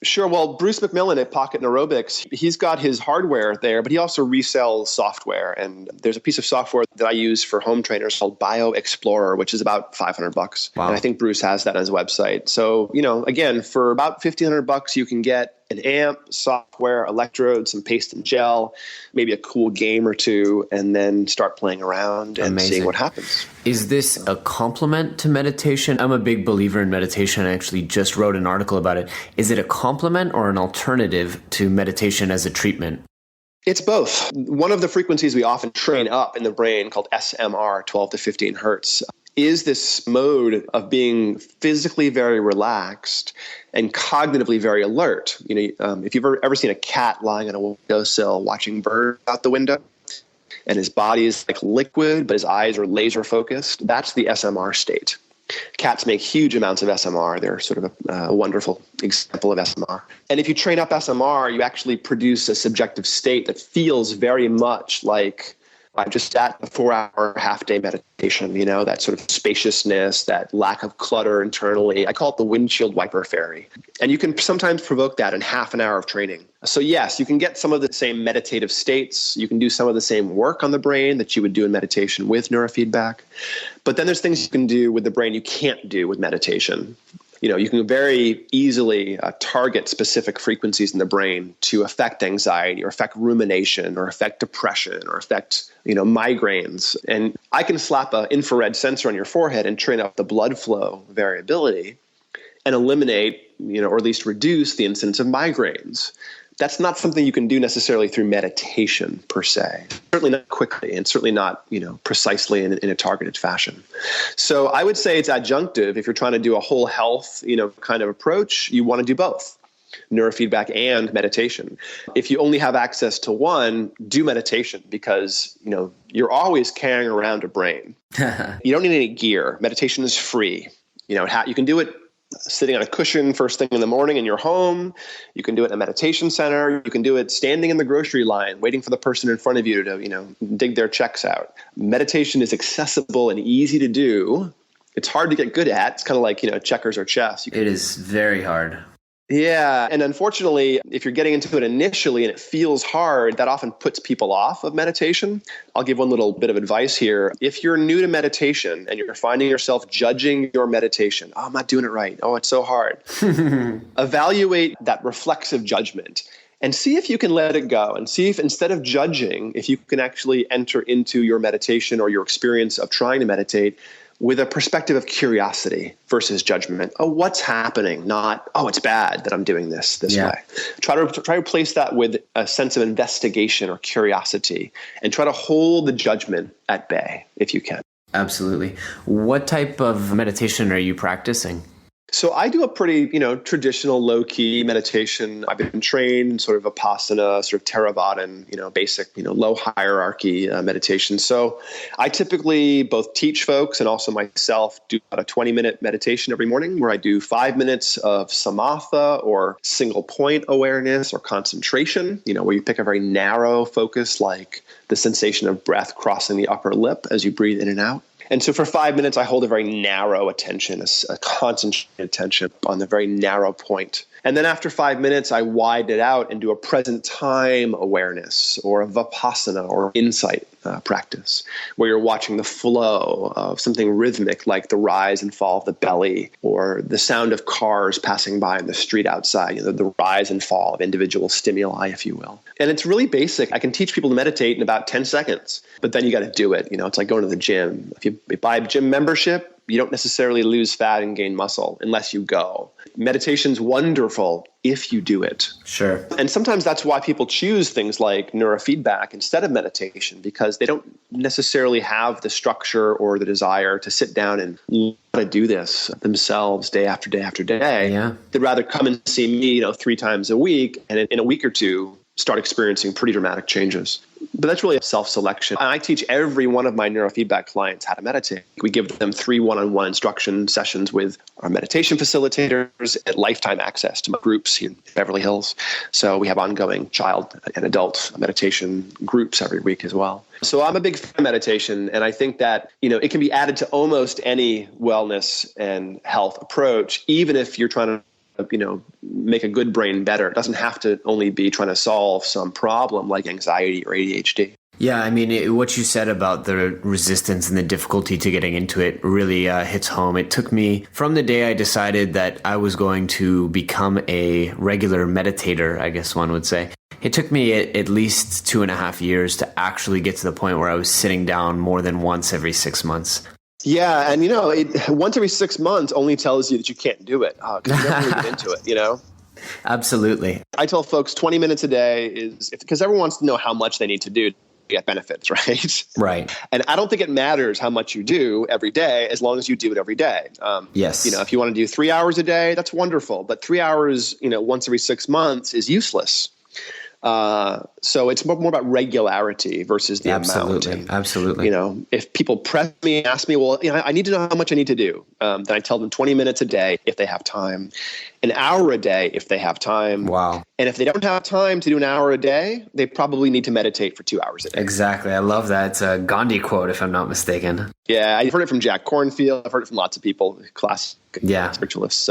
S3: Sure. Well, Bruce McMillan at Pocket Neurobics, he's got his hardware there, but he also resells software. And there's a piece of software that I use for home trainers called Bio Explorer, which is about $500.
S2: Wow.
S3: And I think Bruce has that on his website. So, again, for about $1,500, you can get an amp, software, electrodes, some paste and gel, maybe a cool game or two, and then start playing around and seeing what happens.
S2: Is this a complement to meditation? I'm a big believer in meditation. I actually just wrote an article about it. Is it a complement or an alternative to meditation as a treatment?
S3: It's both. One of the frequencies we often train up in the brain called SMR, 12 to 15 hertz, is this mode of being physically very relaxed and cognitively very alert. If you've ever seen a cat lying on a windowsill watching birds out the window, and his body is like liquid, but his eyes are laser focused, that's the SMR state. Cats make huge amounts of SMR. They're sort of a wonderful example of SMR. And if you train up SMR, you actually produce a subjective state that feels very much like I just sat a 4-hour half-day meditation, that sort of spaciousness, that lack of clutter internally. I call it the windshield wiper fairy. And you can sometimes provoke that in half an hour of training. So yes, you can get some of the same meditative states. You can do some of the same work on the brain that you would do in meditation with neurofeedback. But then there's things you can do with the brain you can't do with meditation. You can very easily target specific frequencies in the brain to affect anxiety or affect rumination or affect depression or affect, migraines. And I can slap an infrared sensor on your forehead and train up the blood flow variability and eliminate, or at least reduce the incidence of migraines. That's not something you can do necessarily through meditation per se. Certainly not quickly, and certainly not, precisely in a targeted fashion. So I would say it's adjunctive. If you're trying to do a whole health, kind of approach, you want to do both, neurofeedback and meditation. If you only have access to one, do meditation because, you're always carrying around a brain. You don't need any gear. Meditation is free. You can do it sitting on a cushion first thing in the morning in your home. You can do it in a meditation center. You can do it standing in the grocery line, waiting for the person in front of you to, dig their checks out. Meditation is accessible and easy to do. It's hard to get good at. It's kind of like, checkers or chess.
S2: It is very hard.
S3: Yeah. And unfortunately, if you're getting into it initially and it feels hard, that often puts people off of meditation. I'll give one little bit of advice here. If you're new to meditation and you're finding yourself judging your meditation, I'm not doing it right. Oh, it's so hard. Evaluate that reflexive judgment and see if you can let it go and see if instead of judging, if you can actually enter into your meditation or your experience of trying to meditate with a perspective of curiosity versus judgment. Oh, what's happening? Not, oh, it's bad that I'm doing this way. Try to replace that with a sense of investigation or curiosity and try to hold the judgment at bay if you can.
S2: Absolutely. What type of meditation are you practicing?
S3: So I do a pretty, traditional low-key meditation. I've been trained in sort of Vipassana, sort of Theravadan, basic, low hierarchy meditation. So I typically both teach folks and also myself do about a 20-minute meditation every morning where I do 5 minutes of samatha or single point awareness or concentration, where you pick a very narrow focus like the sensation of breath crossing the upper lip as you breathe in and out. And so for 5 minutes, I hold a very narrow attention, a concentrated attention on the very narrow point. And then after 5 minutes, I widen it out and do a present time awareness or a Vipassana or insight practice where you're watching the flow of something rhythmic like the rise and fall of the belly or the sound of cars passing by in the street outside, the rise and fall of individual stimuli, if you will. And it's really basic. I can teach people to meditate in about 10 seconds, but then you got to do it. It's like going to the gym. If you buy a gym membership, you don't necessarily lose fat and gain muscle unless you go. Meditation's wonderful if you do it.
S2: Sure. And
S3: sometimes that's why people choose things like neurofeedback instead of meditation, because they don't necessarily have the structure or the desire to sit down and do this themselves day after day after day.
S2: Yeah.
S3: They'd rather come and see me, 3 times a week, and in a week or two, start experiencing pretty dramatic changes. But that's really a self-selection. And I teach every one of my neurofeedback clients how to meditate. We give them 3 one-on-one instruction sessions with our meditation facilitators at lifetime access to my groups here in Beverly Hills. So we have ongoing child and adult meditation groups every week as well. So I'm a big fan of meditation, and I think that, it can be added to almost any wellness and health approach, even if you're trying to make a good brain better. It doesn't have to only be trying to solve some problem like anxiety or ADHD.
S2: Yeah, I mean, what you said about the resistance and the difficulty to getting into it really hits home. It took me from the day I decided that I was going to become a regular meditator, I guess one would say. It took me at least 2.5 years to actually get to the point where I was sitting down more than once every 6 months.
S3: Yeah, and once every 6 months only tells you that you can't do it because you never really get into it,
S2: Absolutely.
S3: I tell folks 20 minutes a day is because everyone wants to know how much they need to do to get benefits, right?
S2: Right.
S3: And I don't think it matters how much you do every day as long as you do it every day.
S2: Yes.
S3: If you want to do 3 hours a day, that's wonderful. But 3 hours, once every 6 months is useless. So it's more about regularity versus the amount.
S2: Absolutely.
S3: If people press me and ask me, well, I need to know how much I need to do. Then I tell them 20 minutes a day if they have time, an hour a day if they have time.
S2: Wow.
S3: And if they don't have time to do an hour a day, they probably need to meditate for 2 hours a day.
S2: Exactly. I love that. It's a Gandhi quote, if I'm not mistaken.
S3: Yeah. I've heard it from Jack Kornfield. I've heard it from lots of people, classic spiritualists.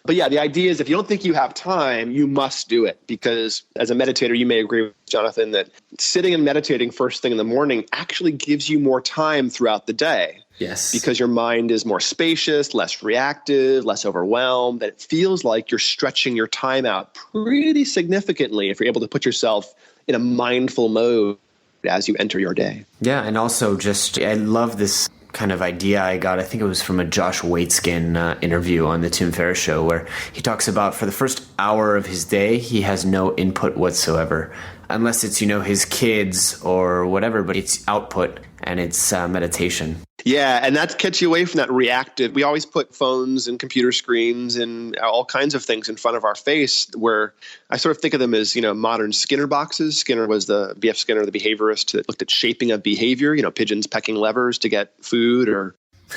S3: But yeah, the idea is if you don't think you have time, you must do it, because as a meditator, you may agree with Jonathan that sitting and meditating first thing in the morning actually gives you more time throughout the day.
S2: Yes.
S3: Because your mind is more spacious, less reactive, less overwhelmed, and it feels like you're stretching your time out pretty significantly if you're able to put yourself in a mindful mode as you enter your day.
S2: Yeah, and also I love this kind of idea I think it was from a Josh Waitzkin interview on the Tim Ferriss show, where he talks about for the first hour of his day, he has no input whatsoever, unless it's, his kids or whatever, but it's output and it's meditation.
S3: Yeah, and that gets you away from that reactive. We always put phones and computer screens and all kinds of things in front of our face, where I sort of think of them as, modern Skinner boxes. Skinner was B.F. Skinner, the behaviorist that looked at shaping of behavior, pigeons pecking levers to get food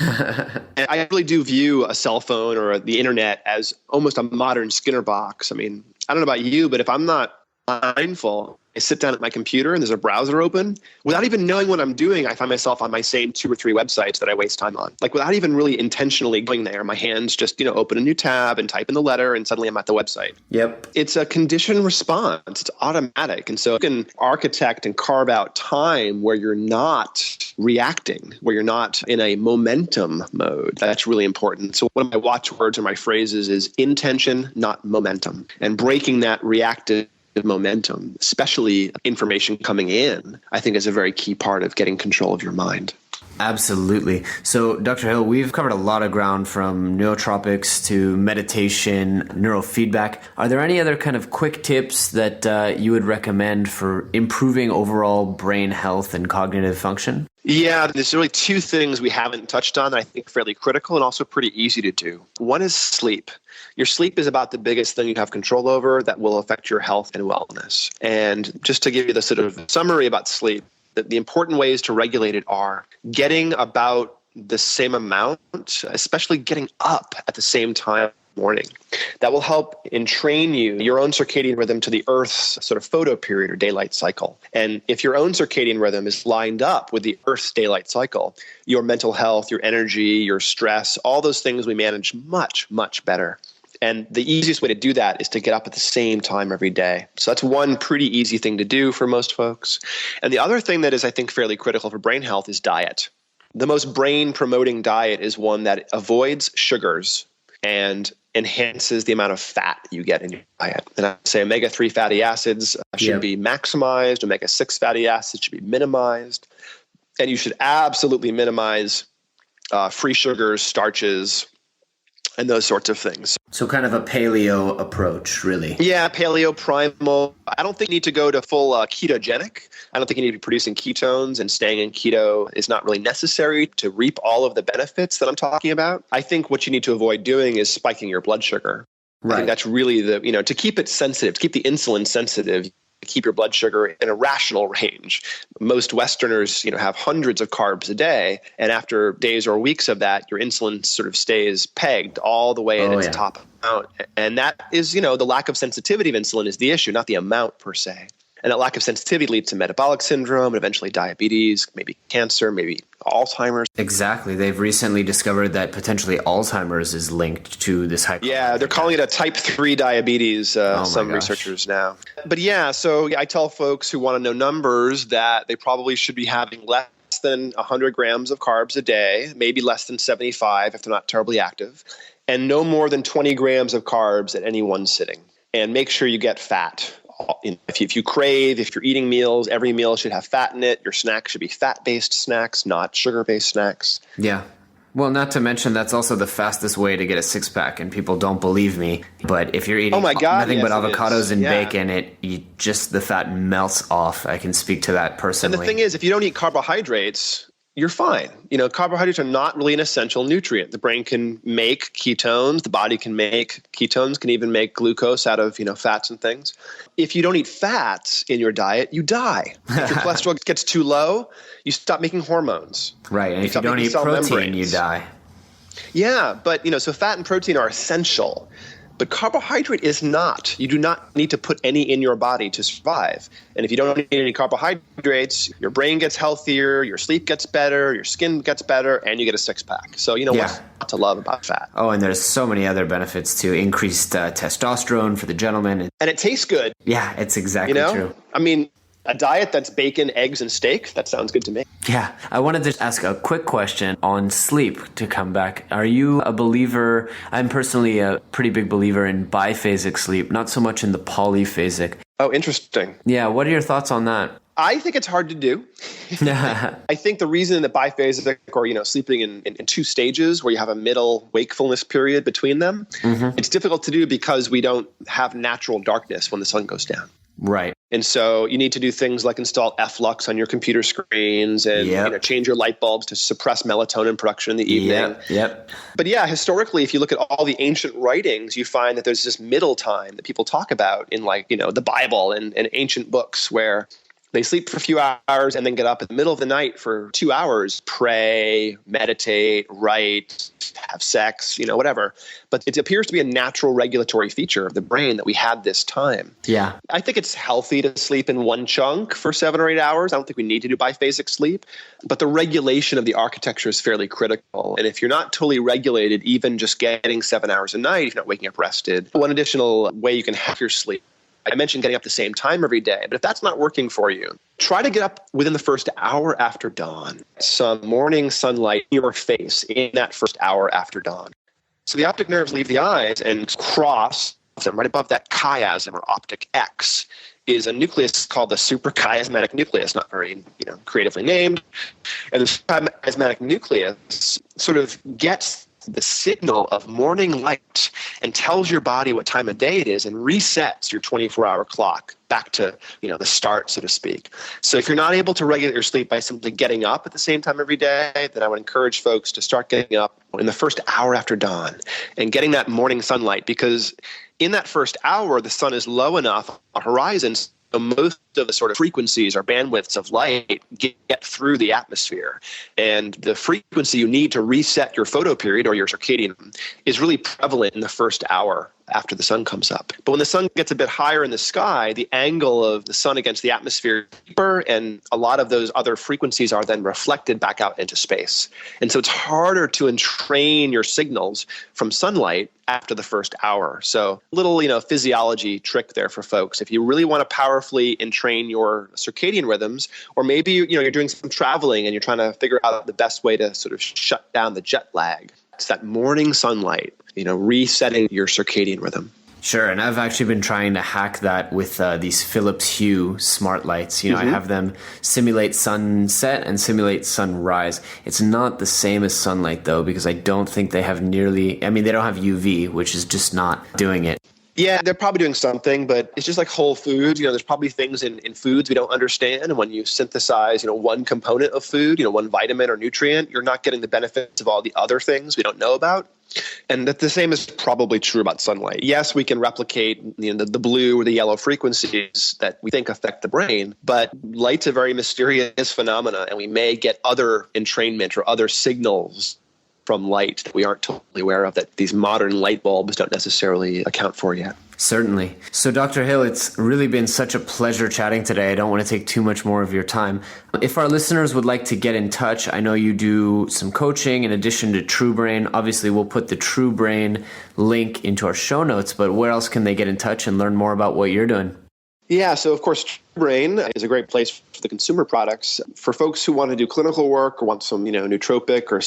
S3: and I really do view a cell phone or the internet as almost a modern Skinner box. I mean, I don't know about you, but if I'm not mindful, I sit down at my computer and there's a browser open. Without even knowing what I'm doing, I find myself on my same 2 or 3 websites that I waste time on. Like without even really intentionally going there, my hands just, open a new tab and type in the letter and suddenly I'm at the website.
S2: Yep. It's
S3: a conditioned response. It's automatic. And so you can architect and carve out time where you're not reacting, where you're not in a momentum mode. That's really important. So one of my watchwords or my phrases is intention, not momentum. And breaking that reactive momentum, especially information coming in, I think is a very key part of getting control of your mind.
S2: Absolutely. So, Dr. Hill, we've covered a lot of ground from nootropics to meditation, neurofeedback. Are there any other kind of quick tips that you would recommend for improving overall brain health and cognitive function?
S3: Yeah, there's really 2 things we haven't touched on that I think are fairly critical and also pretty easy to do. One is sleep. Your sleep is about the biggest thing you have control over that will affect your health and wellness. And just to give you the sort of summary about sleep, the important ways to regulate it are getting about the same amount, especially getting up at the same time in the morning. That will help entrain your own circadian rhythm to the Earth's sort of photoperiod or daylight cycle. And if your own circadian rhythm is lined up with the Earth's daylight cycle, your mental health, your energy, your stress, all those things we manage much, much better. And the easiest way to do that is to get up at the same time every day. So that's one pretty easy thing to do for most folks. And the other thing that is, I think, fairly critical for brain health is diet. The most brain-promoting diet is one that avoids sugars and enhances the amount of fat you get in your diet. And I say omega-3 fatty acids should be maximized. Omega-6 fatty acids should be minimized. And you should absolutely minimize free sugars, starches, and those sorts of things.
S2: So kind of a paleo approach, really.
S3: Yeah, paleo, primal. I don't think you need to go to full ketogenic. I don't think you need to be producing ketones, and staying in keto is not really necessary to reap all of the benefits that I'm talking about. I think what you need to avoid doing is spiking your blood sugar. Right. I think that's really to keep it sensitive, to keep the insulin sensitive, keep your blood sugar in a rational range. Most Westerners, have hundreds of carbs a day. And after days or weeks of that, your insulin sort of stays pegged all the way at its top amount. And that is, the lack of sensitivity of insulin is the issue, not the amount per se. And that lack of sensitivity leads to metabolic syndrome and eventually diabetes, maybe cancer, maybe Alzheimer's.
S2: Exactly. They've recently discovered that potentially Alzheimer's is linked to this hyperglycemic.
S3: Yeah, they're calling it a type 3 diabetes, some researchers now. But so I tell folks who want to know numbers that they probably should be having less than 100 grams of carbs a day, maybe less than 75 if they're not terribly active, and no more than 20 grams of carbs at any one sitting. And make sure you get fat. If you crave, if you're eating meals, every meal should have fat in it. Your snacks should be fat-based snacks, not sugar-based snacks.
S2: Yeah. Well, not to mention that's also the fastest way to get a six-pack, and people don't believe me. But if you're eating nothing but avocados and bacon, the fat melts off. I can speak to that personally.
S3: And the thing is, if you don't eat carbohydrates, you're fine. Carbohydrates are not really an essential nutrient. The brain can make ketones. The body can make ketones, can even make glucose out of, fats and things. If you don't eat fats in your diet, you die. If your cholesterol gets too low, you stop making hormones.
S2: Right. And if you don't eat protein, you die.
S3: Yeah. But, so fat and protein are essential. But carbohydrate is not. You do not need to put any in your body to survive. And if you don't eat any carbohydrates, your brain gets healthier, your sleep gets better, your skin gets better, and you get a six-pack. So what's not to love about fat?
S2: Oh, and there's so many other benefits too. Increased testosterone for the gentleman.
S3: And it tastes good.
S2: Yeah, it's exactly true.
S3: I mean, a diet that's bacon, eggs, and steak, that sounds good to me.
S2: Yeah. I wanted to ask a quick question on sleep to come back. Are you a believer? I'm personally a pretty big believer in biphasic sleep, not so much in the polyphasic.
S3: Oh, interesting.
S2: Yeah. What are your thoughts on that?
S3: I think it's hard to do. I think the reason that biphasic or, sleeping in two stages where you have a middle wakefulness period between them, it's difficult to do because we don't have natural darkness when the sun goes down.
S2: Right.
S3: And so you need to do things like install F-Lux on your computer screens and change your light bulbs to suppress melatonin production in the evening.
S2: Yep.
S3: But historically, if you look at all the ancient writings, you find that there's this middle time that people talk about in the Bible and ancient books where they sleep for a few hours and then get up in the middle of the night for 2 hours, pray, meditate, write, have sex, whatever. But it appears to be a natural regulatory feature of the brain that we had this time.
S2: Yeah.
S3: I think it's healthy to sleep in one chunk for 7 or 8 hours. I don't think we need to do biphasic sleep, but the regulation of the architecture is fairly critical. And if you're not totally regulated, even just getting 7 hours a night, if you're not waking up rested, one additional way you can hack your sleep. I mentioned getting up the same time every day, but if that's not working for you, try to get up within the first hour after dawn. Some morning sunlight in your face in that first hour after dawn. So the optic nerves leave the eyes and cross them right above that chiasm or optic X is a nucleus called the suprachiasmatic nucleus, not very creatively named. And the suprachiasmatic nucleus sort of gets the signal of morning light and tells your body what time of day it is and resets your 24-hour clock back to the start, so to speak. So if you're not able to regulate your sleep by simply getting up at the same time every day, then I would encourage folks to start getting up in the first hour after dawn and getting that morning sunlight, because in that first hour, the sun is low enough on the horizon so most of the sort of frequencies or bandwidths of light get through the atmosphere. And the frequency you need to reset your photoperiod or your circadian is really prevalent in the first hour after the sun comes up. But when the sun gets a bit higher in the sky, the angle of the sun against the atmosphere is deeper, and a lot of those other frequencies are then reflected back out into space. And so it's harder to entrain your signals from sunlight after the first hour. So little, physiology trick there for folks. If you really want to powerfully entrain your circadian rhythms, or maybe, you're doing some traveling and you're trying to figure out the best way to sort of shut down the jet lag, it's that morning sunlight, resetting your circadian rhythm.
S2: Sure. And I've actually been trying to hack that with these Philips Hue smart lights. I have them simulate sunset and simulate sunrise. It's not the same as sunlight, though, because I don't think they have they don't have UV, which is just not doing it.
S3: Yeah, they're probably doing something, but it's just like whole foods. There's probably things in foods we don't understand. And when you synthesize, one component of food, one vitamin or nutrient, you're not getting the benefits of all the other things we don't know about. And that the same is probably true about sunlight. Yes, we can replicate the blue or the yellow frequencies that we think affect the brain, but light's a very mysterious phenomena, and we may get other entrainment or other signals from light that we aren't totally aware of, that these modern light bulbs don't necessarily account for yet.
S2: Certainly. So Dr. Hill, it's really been such a pleasure chatting today. I don't want to take too much more of your time. If our listeners would like to get in touch, I know you do some coaching in addition to TrueBrain. Obviously, we'll put the TrueBrain link into our show notes, but where else can they get in touch and learn more about what you're doing?
S3: Yeah, so of course, TrueBrain is a great place for the consumer products. For folks who want to do clinical work or want some, nootropic or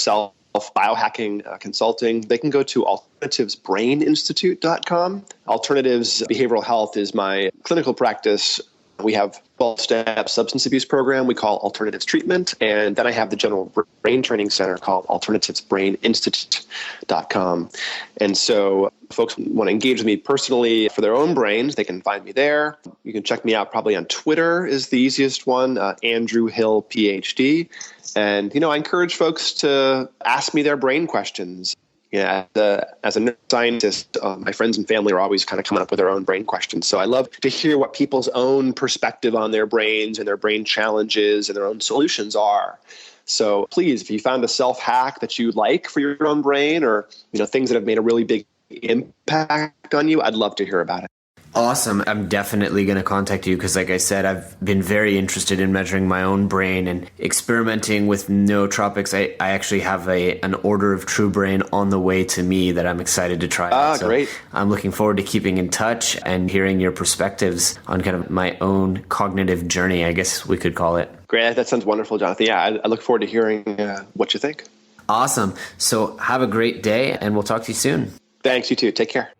S3: biohacking consulting, they can go to alternativesbraininstitute.com. Alternatives Behavioral Health is my clinical practice. We have 12-step substance abuse program we call Alternatives Treatment. And then I have the general brain training center called alternativesbraininstitute.com. And so folks want to engage with me personally for their own brains, they can find me there. You can check me out probably on Twitter is the easiest one, Andrew Hill, PhD. And, I encourage folks to ask me their brain questions. As a neuroscientist, my friends and family are always kind of coming up with their own brain questions. So I love to hear what people's own perspective on their brains and their brain challenges and their own solutions are. So please, if you found a self-hack that you like for your own brain or, things that have made a really big impact on you, I'd love to hear about it.
S2: Awesome. I'm definitely going to contact you because, like I said, I've been very interested in measuring my own brain and experimenting with nootropics. I actually have an order of TrueBrain on the way to me that I'm excited to try out. So
S3: great.
S2: I'm looking forward to keeping in touch and hearing your perspectives on kind of my own cognitive journey, I guess we could call it.
S3: Great. That sounds wonderful, Jonathan. Yeah, I look forward to hearing what you think.
S2: Awesome. So have a great day, and we'll talk to you soon.
S3: Thanks. You too. Take care.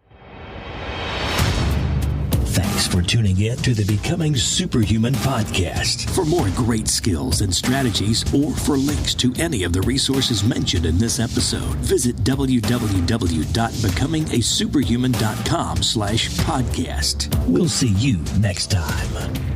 S1: Thanks for tuning in to the Becoming Superhuman podcast. For more great skills and strategies, or for links to any of the resources mentioned in this episode, visit www.becomingasuperhuman.com/podcast. We'll see you next time.